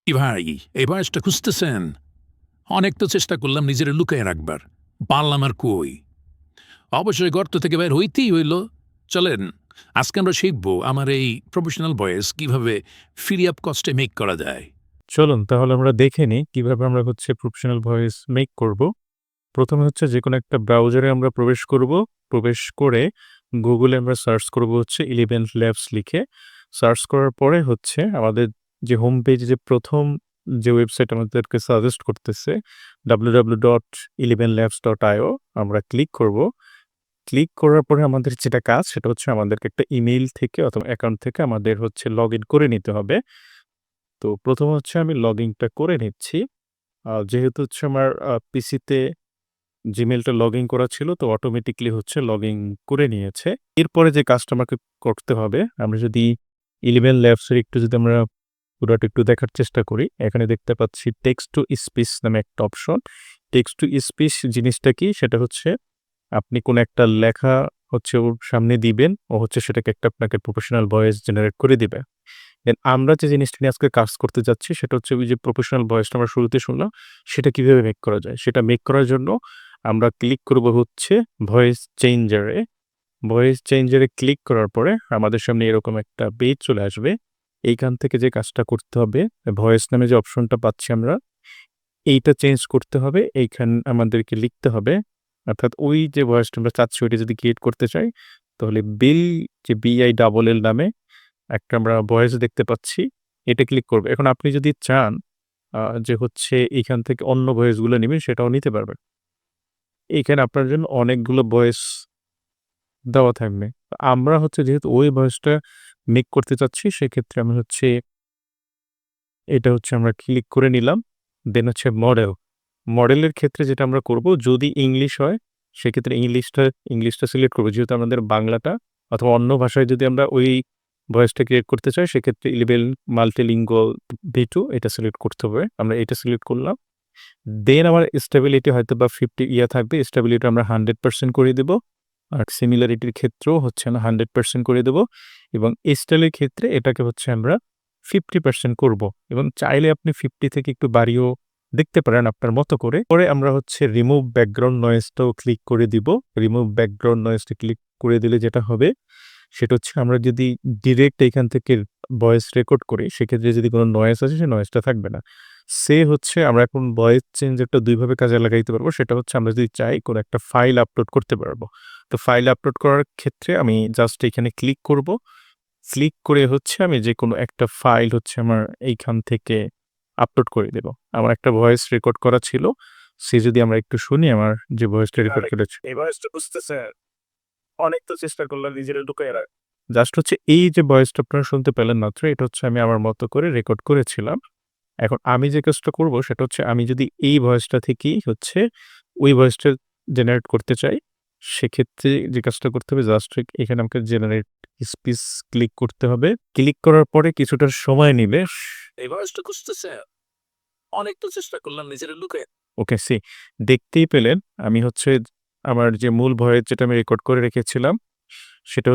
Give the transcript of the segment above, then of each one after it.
কি ভাই, এই বয়সটা খুঁজতেছেন? অনেক তো চেষ্টা করলাম নিজেরে লুকায়ে রাখবার, পারলাম আর কই। অবশ্যই গর্ত থেকে বের হইতেই হইল। চলেন, আজকে আমরা শিখব আমার এই প্রফেশনাল ভয়েস কিভাবে ফ্রি অফ কস্টে মেক করা যায়। চলুন তাহলে আমরা দেখে নিই কিভাবে আমরা প্রফেশনাল ভয়েস মেক করব। প্রথমে যেকোনো একটা ব্রাউজারে আমরা প্রবেশ করব। প্রবেশ করে গুগলে আমরা সার্চ করব 11 ল্যাবস লিখে। সার্চ করার পরে আমাদের যে হোম পেজে যে ১ম যে ওয়েবসাইট আমাদেরকে সাজেস্ট করতেছে www.11labs.io আমরা ক্লিক করব। ক্লিক করার পরে আমাদের যেটা কাজ সেটা আমাদেরকে একটা ইমেইল থেকে অথবা অ্যাকাউন্ট থেকে আমাদের লগইন করে নিতে হবে। তো ১ম আমি লগইনটা করে নিচ্ছি। যেহেতু আমার পিসিতে Gmailটা লগইন করা ছিল তো অটোমেটিক্যালি লগইন করে নিয়েছে। এরপরে যে কাজটা আমাকে করতে হবে, আমরা যদি 11 ল্যাবস এর যদি আমরা পুরাটা একটু দেখার চেষ্টা করি, এখানে দেখতে পাচ্ছি টেক্সট টু স্পিচ নামে একটা অপশন। টেক্সট টু স্পিচ জিনিসটা কি? সেটা আপনি কোনো একটা লেখা ওর সামনে দিবেন, ও সেটাকে একটা আপনাকে প্রফেশনাল ভয়েস জেনারেট করে দিবে। দেন আমরা যে জিনিসটা নিয়ে আজকে কাজ করতে যাচ্ছি সেটা ওই যে প্রফেশনাল ভয়েসটা আমরা শুরুতে শুনলাম, সেটা কিভাবে মেক করা যায়? সেটা মেক করার জন্য আমরা ক্লিক করব ভয়েস চেঞ্জারে। ভয়েস চেঞ্জারে ক্লিক করার পরে আমাদের সামনে এরকম একটা পেজ চলে আসবে। এইখান থেকে যে কাজটা করতে হবে, ভয়েস নামে যে অপশনটা পাচ্ছি আমরা, এইটা চেঞ্জ করতে হবে। এইখান আমাদেরকে লিখতে হবে, অর্থাৎ ওই যে ভয়েসটা আমরা চাচ্ছি ওইটা যদি ক্রিয়েট করতে চাই, তাহলে বিল যে BILL নামে একটা আমরা ভয়েস দেখতে পাচ্ছি, এটা ক্লিক করব। এখন আপনি যদি চান যে এইখান থেকে অন্য ভয়েসগুলো নিবেন সেটাও নিতে পারবেন। এইখানে আপনার জন্য অনেকগুলো ভয়েস দেওয়া থাকবে। আমরা যেহেতু ওই ভয়েসটা মেক করতে চাচ্ছি সেক্ষেত্রে আমি এটা আমরা ক্লিক করে নিলাম। দেন মডেল। মডেলের ক্ষেত্রে যেটা আমরা করব, যদি ইংলিশ হয় সেক্ষেত্রে ইংলিশটা সিলেক্ট করব। যেহেতু আমাদের বাংলাটা অথবা অন্য ভাষায় যদি আমরা ওই ভয়েসটা ক্রিয়েট করতে চাই সেক্ষেত্রে 11 মাল্টিলিঙ্গুয়াল V2 এটা সিলেক্ট করতে হবে। আমরা এটা সিলেক্ট করলাম। দেন আমার স্টেবিলিটি হয়তোবা 50 থাকবে। স্টেবিলিটি আমরা 100% করে দেব। আর সিমিলারিটির ক্ষেত্রেও না 100% করে দেব এবং স্টাইলের ক্ষেত্রে এটাকে আমরা 50% করব এবং চাইলে আপনি 50 থেকে একটু বাড়িয়েও দেখতে পারেন আপনার মতো করে। পরে আমরা রিমুভ ব্যাকগ্রাউন্ড নয়েজটাও ক্লিক করে দিব। রিমুভ ব্যাকগ্রাউন্ড নয়েজটা ক্লিক করে দিলে যেটা হবে সেটা আমরা যদি ডিরেক্ট এখান থেকে ভয়েস রেকর্ড করি সেক্ষেত্রে যদি কোনো নয়েজ আসে সেই নয়েজটা থাকবে না। আমরা এখন ভয়েস চেঞ্জারটা ২ ভাবে কাজে লাগাইতে পারবো। সেটা আমরা যদি চাই কোনো একটা ফাইল আপলোড করতে পারবো। তো ফাইল আপলোড করার ক্ষেত্রে আমি জাস্ট এখানে ক্লিক করব। ক্লিক করে আমি যেকোনো একটা ফাইল আমার এইখান থেকে আপলোড করে দেব। আমার একটা ভয়েস রেকর্ড করা ছিল। সে যদি আমরা একটু শুনি আমার যে ভয়েসটা রেকর্ড করেছি। এই ভয়েসটা বুঝতেছেন? অনেক তো চেষ্টা করলাম নিজেরে লুকায়ে জাস্ট এই যে ভয়েসটা আপনারা শুনতে পেলেন মাত্র, এটা আমি আমার মতো করে রেকর্ড করেছিলাম। এখন আমি যে কাজটা করব সেটা আমি যদি এই ভয়েসটা থেকেই ওই ভয়েসটা জেনারেট করতে চাই, সেক্ষেত্রে যে কাজটা করতে হবে জাস্ট এখানে আমাকে জেনারেট স্পিচ ক্লিক করতে হবে। ক্লিক করার পরে কিছুটা সময় নিবে। এই বয়সটা খুঁজতেছে, অনেক তো চেষ্টা করলাম নিজেরে লুকায়ে। ওকে দেখতেই পেলেন আমি আমার যে মূল ভয়েস যেটা আমি রেকর্ড করে রেখেছিলাম সেটা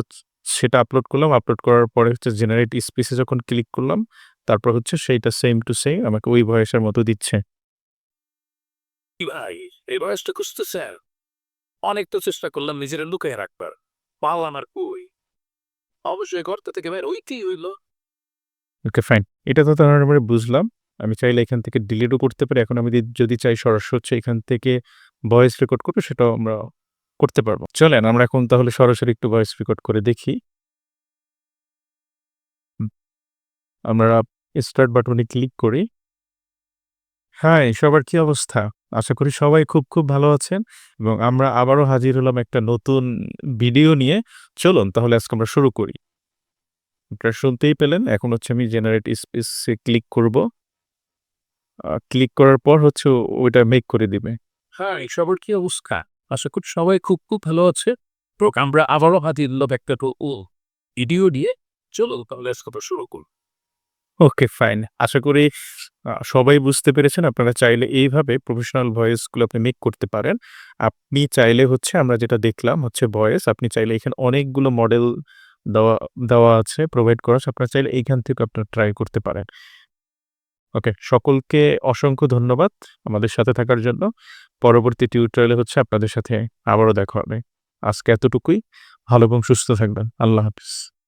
সেটা আপলোড করলাম। আপলোড করার পরে জেনারেট স্পিচে যখন ক্লিক করলাম, তারপর সেইটা সেম টু সেম আমাকে ওই ভয়েসের মতো দিচ্ছে। কি ভাই, এই বয়সটা খুঁজতেছে? অনেক তো চেষ্টা করলাম নিজেরে লুকায়ে রাখবার, পারলাম আর কই। অবশ্যই গর্ত থেকে বের হইতেই হইল। Okay fine. এটা তো তাহলে আমরা বুঝলাম। আমি চাইলে এখান থেকে ডিলিটও করতে পারি। এখন আমি যদি চাই সরাসরি এখান থেকে ভয়েস রেকর্ড করব সেটাও আমরা করতে পারব। চলেন আমরা এখন তাহলে সরাসরি একটু ভয়েস রেকর্ড করে দেখি। হুম, আমরা স্টার্ট বাটনে ক্লিক করি। হাই, সবার কি অবস্থা? আশা করি সবাই খুব ভালো আছেন এবং আমরা আবারও হাজির হলাম একটা নতুন ভিডিও নিয়ে। চলুন তাহলে আজকে আমরা শুরু করি। আপনারা শুনতেই পেলেন। এখন আমি জেনারেট স্পেস এ ক্লিক করব। ক্লিক করার পর ওইটা মেক করে দিবে। হ্যাঁ, সবার কি অবস্থা? আশা করি সবাই খুব ভালো আছে। আমরা আবারও হাজির হলাম একটা ভিডিও নিয়ে। চলো তাহলে আজকে আমরা শুরু করব। Okay fine. আশা করি সবাই বুঝতে পেরেছেন। আপনারা চাইলে এইভাবে প্রফেশনাল ভয়েস গুলো আপনি মেক করতে পারেন। আপনি চাইলে আমরা যেটা দেখলাম ভয়েস, আপনি চাইলে এখানে অনেকগুলো মডেল দেওয়া দেওয়া আছে, প্রোভাইড করা আছে। আপনারা চাইলে এইখান থেকে আপনারা ট্রাই করতে পারেন। ওকে, সকলকে অসংখ্য ধন্যবাদ আমাদের সাথে থাকার জন্য। পরবর্তী টিউটোরিয়ালে হচ্ছে আপনাদের সাথে আবারও দেখা হবে। আজকে এতটুকুই। ভালো এবং সুস্থ থাকবেন। আল্লাহ হাফেজ।